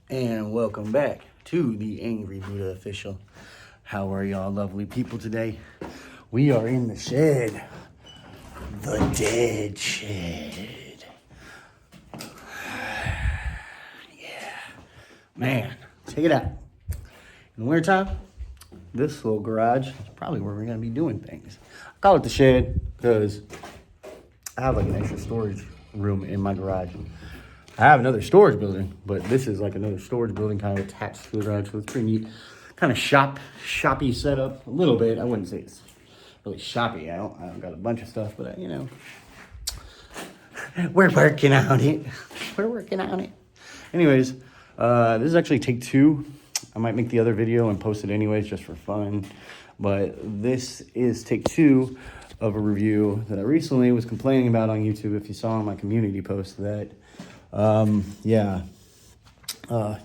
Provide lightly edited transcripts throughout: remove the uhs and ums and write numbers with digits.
And welcome back to the Angry Buddha Official. How are y'all lovely people today? We are in the shed. The dead shed. Yeah. Man, check it out. In the wintertime, this little garage is probably where we're going to be doing things. I call it the shed because I have like an extra storage room in my garage. I have another storage building, but this is like another storage building kind of attached to the garage, so it's pretty neat. Kind of shoppy setup, a little bit. I wouldn't say it's really shoppy. I don't got a bunch of stuff, but we're working on it. We're working on it. Anyways, this is actually take two. I might make the other video and post it anyways, just for fun. But this is take two of a review that I recently was complaining about on YouTube. If you saw on my community post that.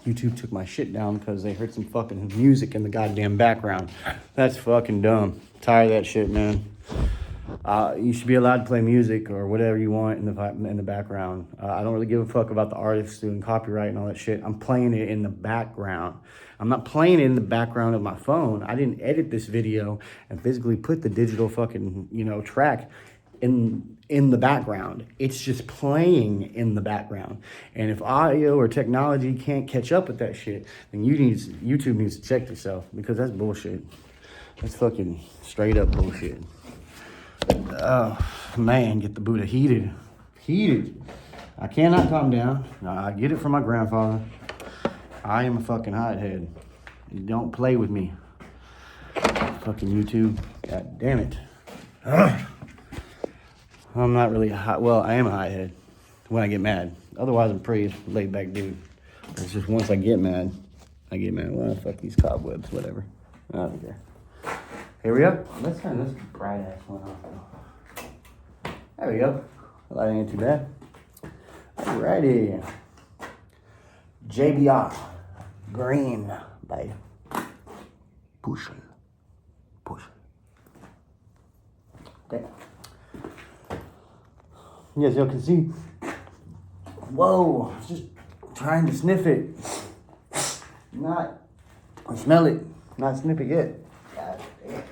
YouTube took my shit down because they heard some fucking music in the goddamn background. That's fucking dumb. Tired of that shit, man. You should be allowed to play music or whatever you want in the background. I don't really give a fuck about the artists doing copyright and all that shit. I'm playing it in the background. I'm not playing it in the background of my phone. I didn't edit this video and physically put the digital fucking, track in the background. It's just playing in the background. And if audio or technology can't catch up with that shit, then YouTube needs to check yourself, because that's bullshit. That's fucking straight up bullshit. Oh man, get the Buddha heated. I cannot calm down. I get it from my grandfather. I am a fucking hothead. Don't play with me. Fucking YouTube. God damn it. Ugh. I'm not really hot. Well, I am a hothead when I get mad. Otherwise, I'm pretty laid back dude. It's just once I get mad. Well, fuck these cobwebs, whatever. I don't care. Here we go. Let's turn this bright ass one off though. There we go. That ain't too bad. Alrighty. JBR Green by Pöschl. Okay. Yes, y'all can see. Whoa, just trying to sniff it. Or smell it. Not sniff it yet. God damn.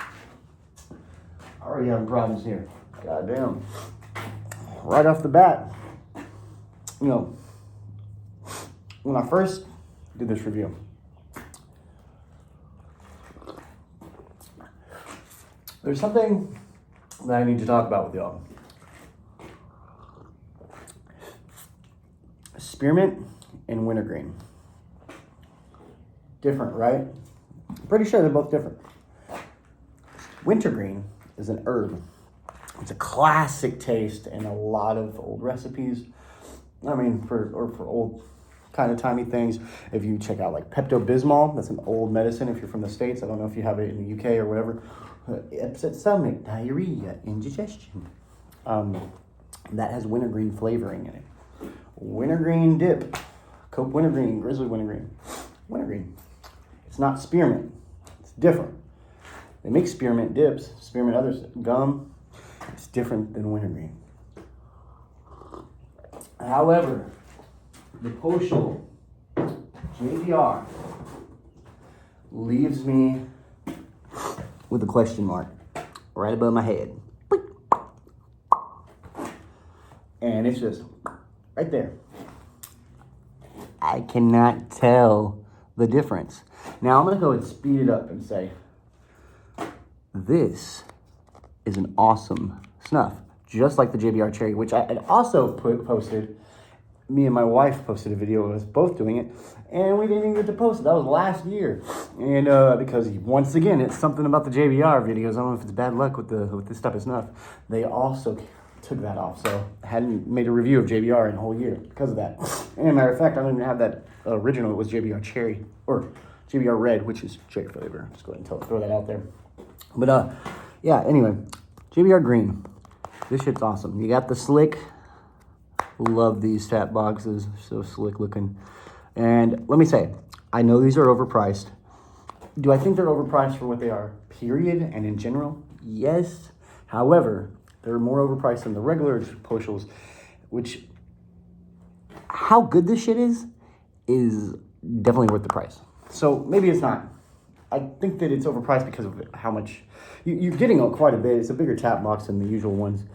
Already having problems here. God damn. Right off the bat, when I first did this review, there's something that I need to talk about with y'all. Spearmint and wintergreen. Different, right? I'm pretty sure they're both different. Wintergreen is an herb. It's a classic taste in a lot of old recipes. I mean, for old kind of timey things. If you check out like Pepto-Bismol, that's an old medicine if you're from the States. I don't know if you have it in the UK or whatever. Upset stomach, diarrhea, indigestion. That has wintergreen flavoring in it. Wintergreen dip, Coke wintergreen, Grizzly wintergreen. Wintergreen. It's not spearmint. It's different. They make spearmint dips, spearmint others, gum. It's different than wintergreen. However, the Pöschl JBR leaves me with a question mark right above my head. And it's just right there. I cannot tell the difference. Now I'm going to go and speed it up and say, this is an awesome snuff. Just like the JBR Cherry, which I had also posted. Me and my wife posted a video of us both doing it, and we didn't even get to post it. That was last year. And because once again, it's something about the JBR videos. I don't know if it's bad luck with this type of snuff. They also took that off, so I hadn't made a review of JBR in a whole year because of that. And matter of fact, I don't even have that original. It was JBR Cherry, or JBR Red, which is cherry flavor. Just go ahead and throw that out there. But yeah, anyway, JBR Green. This shit's awesome. You got the slick. Love these tap boxes. So slick looking. And let me say, I know these are overpriced. Do I think they're overpriced for what they are, period, and in general? Yes. However, they're more overpriced than the regular Pöschls, which, how good this shit is definitely worth the price. So maybe it's not. I think that it's overpriced because of how much you're getting quite a bit. It's a bigger tap box than the usual ones.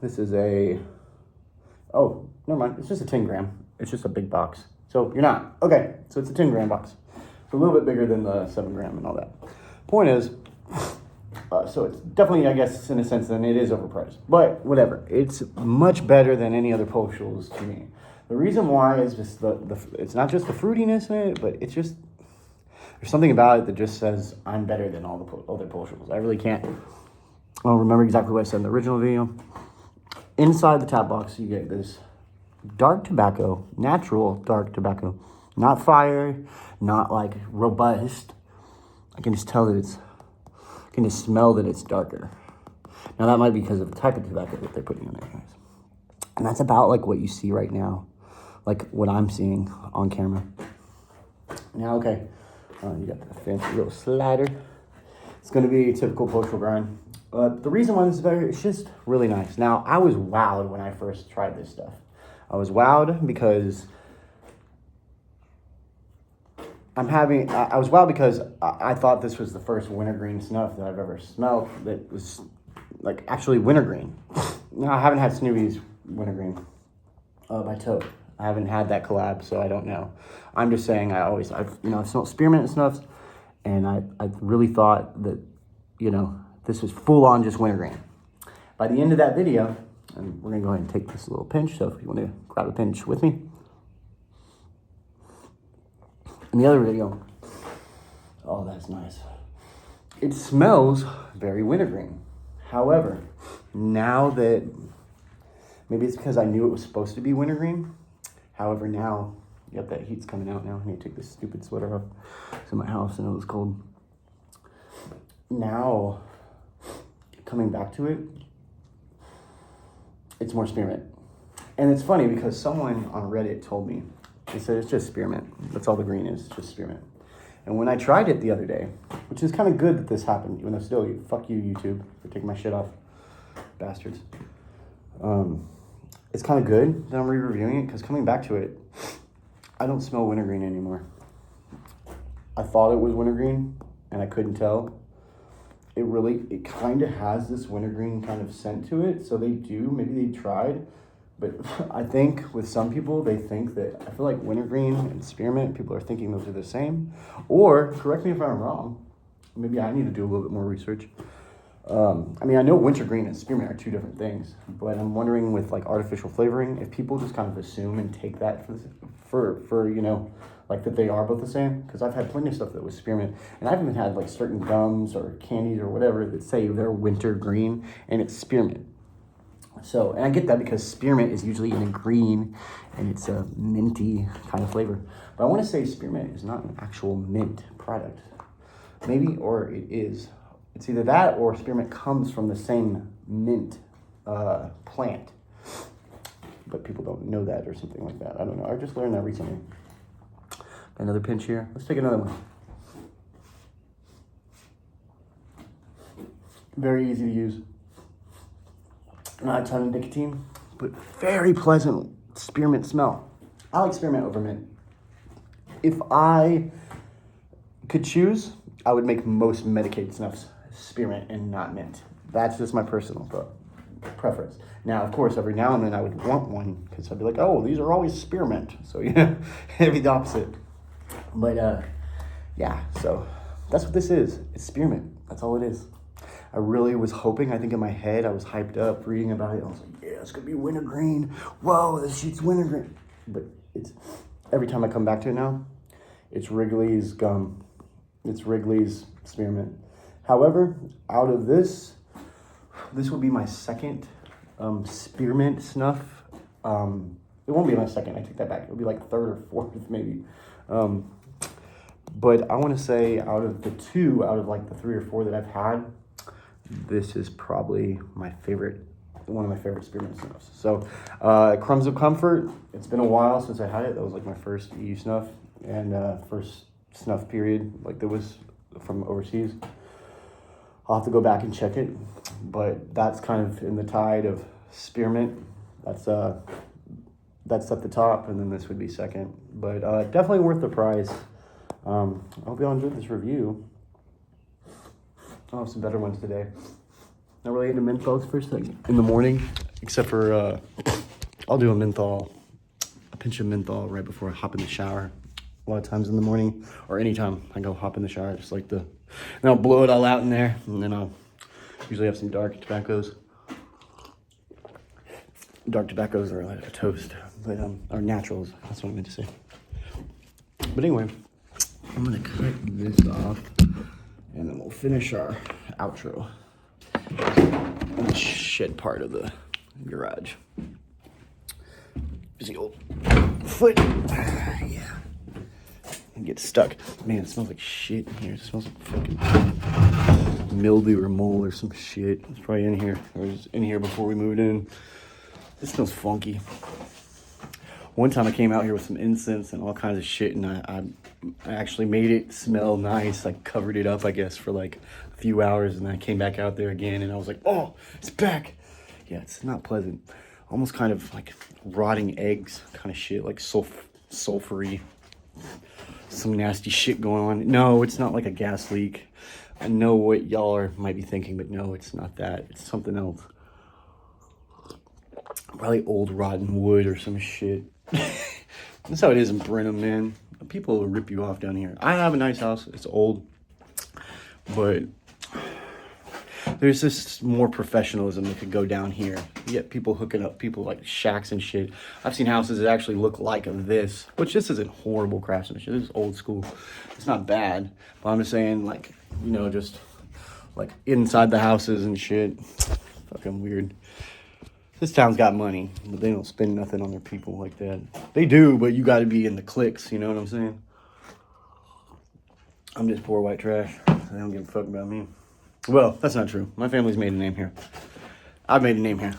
This is oh, never mind. It's just a 10 gram. It's just a big box. So you're not. Okay, so it's a 10 gram box. It's a little bit bigger than the 7 gram and all that. Point is, so it's definitely, I guess, in a sense, then it is overpriced. But whatever. It's much better than any other Pöschls to me. The reason why is just it's not just the fruitiness in it, but it's just, there's something about it that just says, I'm better than all the other Pöschls. I really can't. I don't remember exactly what I said in the original video. Inside the tap box, you get this dark tobacco, natural dark tobacco. Not fire, not like robust. I can just tell that I can just smell that it's darker. Now that might be because of the type of tobacco that they're putting in there, guys. And that's about like what you see right now. Like what I'm seeing on camera. Now, okay, you got the fancy little slider. It's gonna be a typical Pöschl grind. The reason why this is better, it's just really nice. Now, I was wowed when I first tried this stuff. I was wowed because I was wowed because I thought this was the first wintergreen snuff that I've ever smelled that was like actually wintergreen. Now, I haven't had Snoopy's wintergreen by Toad. I haven't had that collab, so I don't know. I'm just saying I've smelled spearmint snuffs, and I really thought that, this was full on just wintergreen. By the end of that video, and we're gonna go ahead and take this little pinch, so if you wanna grab a pinch with me. In the other video, oh, that's nice. It smells very wintergreen. However, now that, maybe it's because I knew it was supposed to be wintergreen. However, now, yep, that heat's coming out now. I need to take this stupid sweater off. It's in my house and it was cold. Now, coming back to it, it's more spearmint. And it's funny because someone on Reddit told me, they said it's just spearmint. That's all the green is, just spearmint. And when I tried it the other day, which is kind of good that this happened, even though still, fuck you, YouTube, for taking my shit off, bastards. It's kind of good that I'm re-reviewing it because coming back to it, I don't smell wintergreen anymore. I thought it was wintergreen and I couldn't tell. It kind of has this wintergreen kind of scent to it. So maybe they tried, but I think with some people, they think that, I feel like wintergreen and spearmint, people are thinking those are the same. Or, correct me if I'm wrong, maybe I need to do a little bit more research. I know wintergreen and spearmint are two different things, but I'm wondering with like artificial flavoring, if people just kind of assume and take that for like that they are both the same. Because I've had plenty of stuff that was spearmint, and I've even had like certain gums or candies or whatever that say they're wintergreen and it's spearmint. So, and I get that because spearmint is usually in a green and it's a minty kind of flavor. But I want to say spearmint is not an actual mint product. Maybe, or it is. It's either that or spearmint comes from the same mint plant. But people don't know that or something like that. I don't know. I just learned that recently. Another pinch here. Let's take another one. Very easy to use. Not a ton of nicotine, but very pleasant spearmint smell. I like spearmint over mint. If I could choose, I would make most medicated snuffs spearmint and not mint. That's just my personal preference. Now, of course, every now and then I would want one because I'd be like, oh, these are always spearmint. So, it'd be the opposite. But, yeah, so that's what this is. It's spearmint. That's all it is. I really was hoping, I think in my head, I was hyped up reading about it. I was like, yeah, it's going to be wintergreen. Whoa, this shit's wintergreen. But it's, every time I come back to it now, it's Wrigley's gum. It's Wrigley's spearmint. However, out of this will be my second spearmint snuff. It won't be my second, I take that back. It'll be like third or fourth maybe. But I want to say out of the like the 3 or 4 that I've had, this is probably my favorite, one of my favorite spearmint snuffs. So, Crumbs of Comfort, it's been a while since I had it. That was like my first EU snuff and first snuff period, like that was from overseas. I'll have to go back and check it, but that's kind of in the tide of spearmint. That's That's at the top, and then this would be second. But definitely worth the price. I hope y'all enjoyed this review. I'll have some better ones today. Not really into menthols first thing in the morning, except for I'll do a pinch of menthol right before I hop in the shower. A lot of times in the morning, or anytime I go hop in the shower, just like and I'll blow it all out in there, and then I'll usually have some dark tobaccos. Dark tobaccos are like a toast, but are naturals. That's what I meant to say. But anyway, I'm gonna cut this off, and then we'll finish our outro in the shed part of the garage. Busy old foot. Yeah. And get stuck. Man, it smells like shit in here. It smells like fucking mildew or mold or some shit. It's probably in here. Or it was in here before we moved in. This smells funky. One time I came out here with some incense and all kinds of shit, and I actually made it smell nice. I covered it up, I guess, for like a few hours, and then I came back out there again, and I was like, oh, it's back. Yeah, it's not pleasant. Almost kind of like rotting eggs kind of shit, like sulfury. Some nasty shit going on. No, it's not like a gas leak. I know what y'all might be thinking, but no, it's not that. It's something else. Probably old rotten wood or some shit. That's how it is in Brenham, man. People will rip you off down here. I have a nice house. It's old. But there's just more professionalism that could go down here. You get people hooking up, people like shacks and shit. I've seen houses that actually look like this, which this isn't horrible craftsmanship. This is old school. It's not bad. But I'm just saying, like, you know, just like inside the houses and shit. Fucking weird. This town's got money, but they don't spend nothing on their people like that. They do, but you got to be in the cliques, you know what I'm saying? I'm just poor white trash. They don't give a fuck about me. Well, that's not true. My family's made a name here. I've made a name here.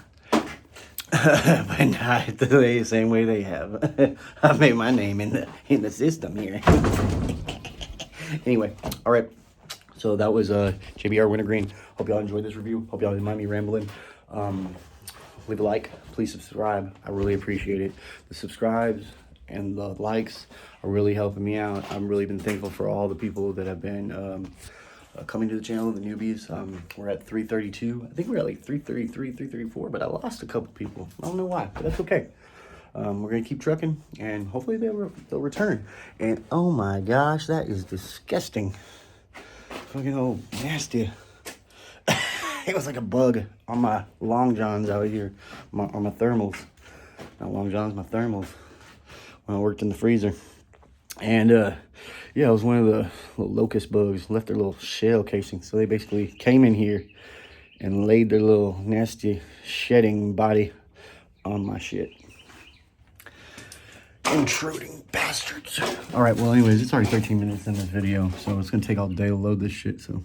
But not the same way they have. I've made my name in the system here. Anyway, all right. So that was JBR Wintergreen. Hope y'all enjoyed this review. Hope y'all didn't mind me rambling. Leave a like, please subscribe. I really appreciate it. The subscribes and the likes are really helping me out. I've really been thankful for all the people that have been coming to the channel, the newbies. We're at 332. I think we're at like 333, 334, but I lost a couple people. I don't know why, but that's okay. We're gonna keep trucking, and hopefully they'll return. And oh my gosh, that is disgusting. Fucking old nasty. It was like a bug on my long johns out here, on my thermals. Not long johns, my thermals. When I worked in the freezer. And yeah, it was one of the little locust bugs, left their little shell casing. So they basically came in here and laid their little nasty shedding body on my shit. Intruding bastards. All right, well, anyways, it's already 13 minutes in this video, so it's gonna take all day to load this shit. So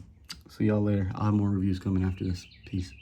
see y'all later. I'll have more reviews coming after this. Peace.